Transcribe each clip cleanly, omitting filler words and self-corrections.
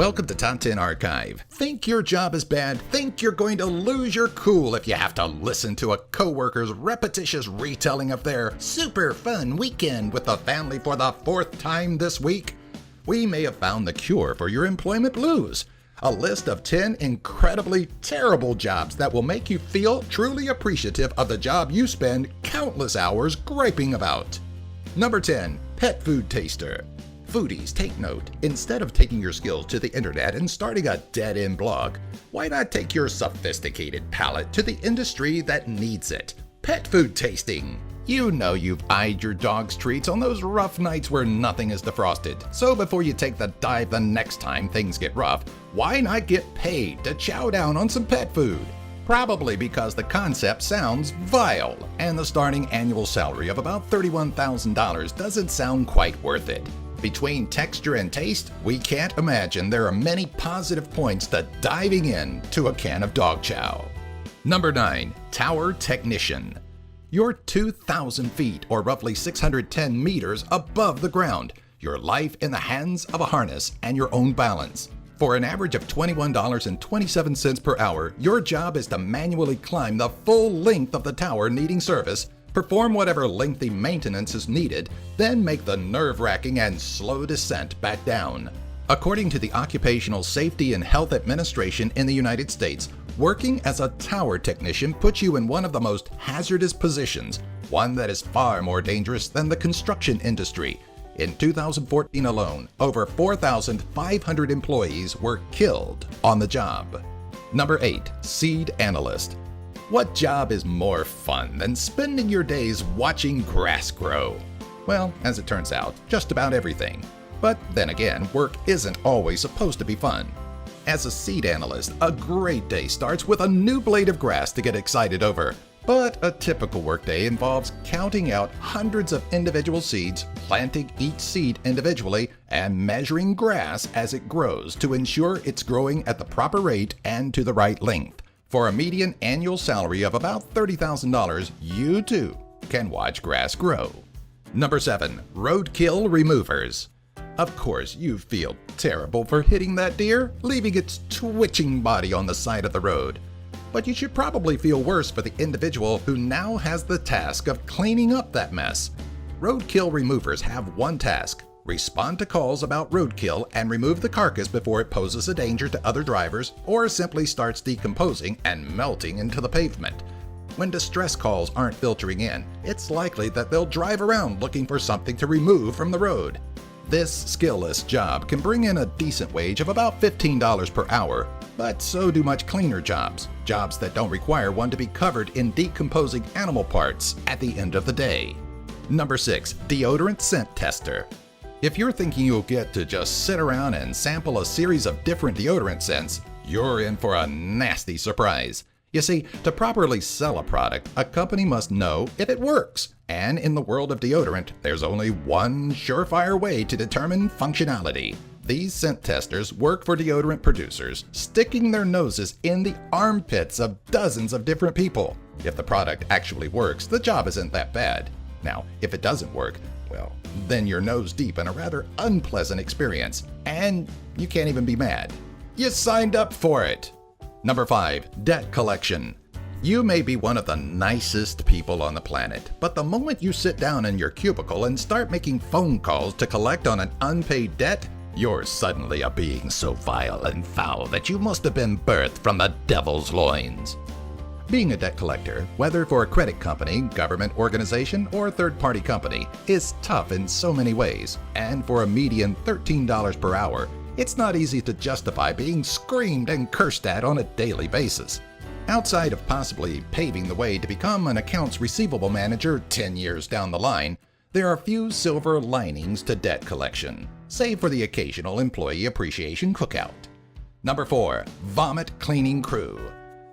Welcome to Top 10 Archive. Think your job is bad? Think you're going to lose your cool if you have to listen to a coworker's repetitious retelling of their super fun weekend with the family for the fourth time this week? We may have found the cure for your employment blues. A list of 10 incredibly terrible jobs that will make you feel truly appreciative of the job you spend countless hours griping about. Number 10. Pet food taster. Foodies, take note. Instead of taking your skills to the internet and starting a dead-end blog, why not take your sophisticated palate to the industry that needs it? Pet food tasting. You know you've eyed your dog's treats on those rough nights where nothing is defrosted. So before you take the dive the next time things get rough, why not get paid to chow down on some pet food? Probably because the concept sounds vile, and the starting annual salary of about $31,000 doesn't sound quite worth it. Between texture and taste, we can't imagine there are many positive points to diving in to a can of dog chow. Number 9. Tower technician. You're 2,000 feet or roughly 610 meters above the ground, your life in the hands of a harness and your own balance. For an average of $21.27 per hour, your job is to manually climb the full length of the tower needing service, perform whatever lengthy maintenance is needed, then make the nerve-wracking and slow descent back down. According to the Occupational Safety and Health Administration in the United States, working as a tower technician puts you in one of the most hazardous positions, one that is far more dangerous than the construction industry. In 2014 alone, over 4,500 employees were killed on the job. Number 8. Seed analyst. What job is more fun than spending your days watching grass grow? Well, as it turns out, just about everything. But then again, work isn't always supposed to be fun. As a seed analyst, a great day starts with a new blade of grass to get excited over. But a typical workday involves counting out hundreds of individual seeds, planting each seed individually, and measuring grass as it grows to ensure it's growing at the proper rate and to the right length. For a median annual salary of about $30,000, you too can watch grass grow. Number 7. Roadkill Removers. Of course, you feel terrible for hitting that deer, leaving its twitching body on the side of the road. But you should probably feel worse for the individual who now has the task of cleaning up that mess. Roadkill Removers have one task: respond to calls about roadkill and remove the carcass before it poses a danger to other drivers or simply starts decomposing and melting into the pavement. When distress calls aren't filtering in, it's likely that they'll drive around looking for something to remove from the road. This skill-less job can bring in a decent wage of about $15 per hour, but so do much cleaner jobs that don't require one to be covered in decomposing animal parts at the end of the day. Number 6. Deodorant scent tester. If you're thinking you'll get to just sit around and sample a series of different deodorant scents, you're in for a nasty surprise. You see, to properly sell a product, a company must know if it works. And in the world of deodorant, there's only one surefire way to determine functionality. These scent testers work for deodorant producers, sticking their noses in the armpits of dozens of different people. If the product actually works, the job isn't that bad. Now, if it doesn't work, well, then you're nose deep in a rather unpleasant experience, and you can't even be mad. You signed up for it! Number 5. Debt collection. You may be one of the nicest people on the planet, but the moment you sit down in your cubicle and start making phone calls to collect on an unpaid debt, you're suddenly a being so vile and foul that you must have been birthed from the devil's loins. Being a debt collector, whether for a credit company, government organization, or third-party company, is tough in so many ways, and for a median $13 per hour, it's not easy to justify being screamed and cursed at on a daily basis. Outside of possibly paving the way to become an accounts receivable manager 10 years down the line, there are few silver linings to debt collection, save for the occasional employee appreciation cookout. Number 4. Vomit cleaning crew.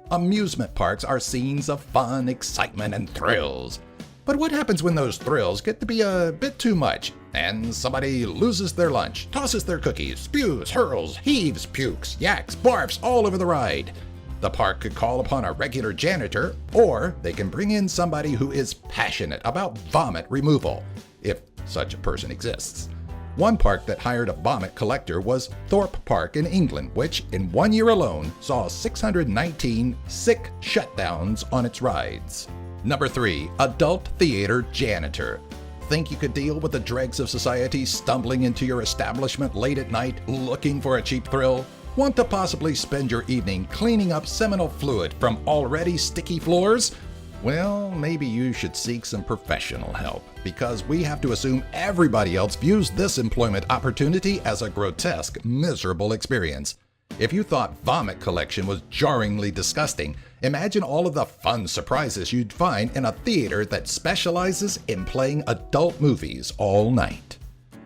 Amusement parks are scenes of fun, excitement, and thrills. But what happens when those thrills get to be a bit too much, and somebody loses their lunch, tosses their cookies, spews, hurls, heaves, pukes, yaks, barfs all over the ride? The park could call upon a regular janitor, or they can bring in somebody who is passionate about vomit removal, if such a person exists. One park that hired a vomit collector was Thorpe Park in England, which in 1 year alone saw 619 sick shutdowns on its rides. Number 3. Adult Theater Janitor. Think you could deal with the dregs of society stumbling into your establishment late at night looking for a cheap thrill? Want to possibly spend your evening cleaning up seminal fluid from already sticky floors? Well, maybe you should seek some professional help, because we have to assume everybody else views this employment opportunity as a grotesque, miserable experience. If you thought vomit collection was jarringly disgusting, imagine all of the fun surprises you'd find in a theater that specializes in playing adult movies all night.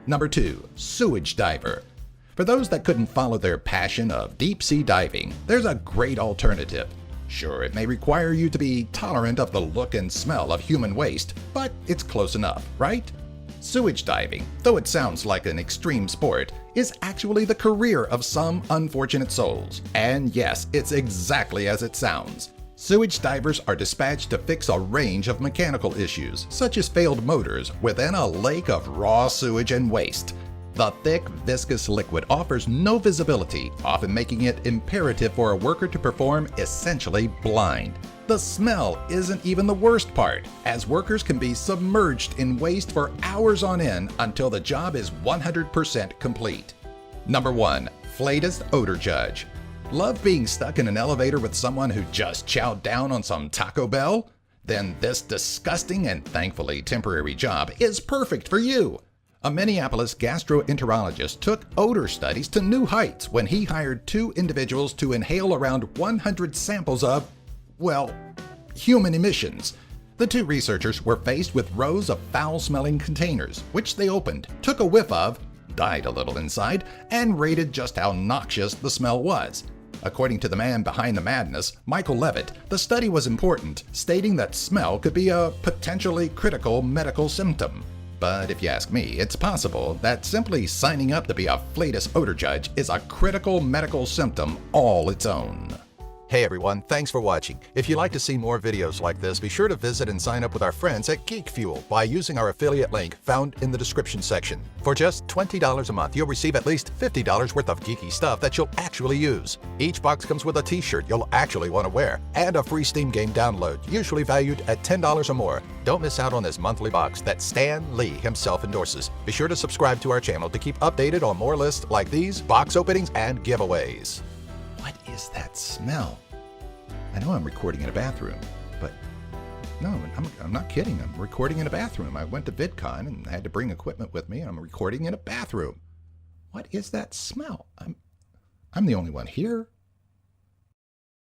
Number 2. Sewage Diver. For those that couldn't follow their passion of deep-sea diving, there's a great alternative. Sure, it may require you to be tolerant of the look and smell of human waste, but it's close enough, right? Sewage diving, though it sounds like an extreme sport, is actually the career of some unfortunate souls. And yes, it's exactly as it sounds. Sewage divers are dispatched to fix a range of mechanical issues, such as failed motors, within a lake of raw sewage and waste. The thick, viscous liquid offers no visibility, often making it imperative for a worker to perform essentially blind. The smell isn't even the worst part, as workers can be submerged in waste for hours on end until the job is 100% complete. Number 1. Flatus Odor Judge. Love being stuck in an elevator with someone who just chowed down on some Taco Bell? Then this disgusting and thankfully temporary job is perfect for you. A Minneapolis gastroenterologist took odor studies to new heights when he hired 2 individuals to inhale around 100 samples of, well, human emissions. The 2 researchers were faced with rows of foul-smelling containers, which they opened, took a whiff of, died a little inside, and rated just how noxious the smell was. According to the man behind the madness, Michael Levitt, the study was important, stating that smell could be a potentially critical medical symptom. But if you ask me, it's possible that simply signing up to be a Flatus odor judge is a critical medical symptom all its own. Hey everyone, thanks for watching. If you'd like to see more videos like this, be sure to visit and sign up with our friends at Geek Fuel by using our affiliate link found in the description section. For just $20 a month, you'll receive at least $50 worth of geeky stuff that you'll actually use. Each box comes with a t-shirt you'll actually want to wear, and a free Steam game download, usually valued at $10 or more. Don't miss out on this monthly box that Stan Lee himself endorses. Be sure to subscribe to our channel to keep updated on more lists like these, box openings, and giveaways. What is that smell? I know I'm recording in a bathroom, but no, I'm not kidding. I'm recording in a bathroom. I went to VidCon and I had to bring equipment with me, and I'm recording in a bathroom. What is that smell? I'm the only one here.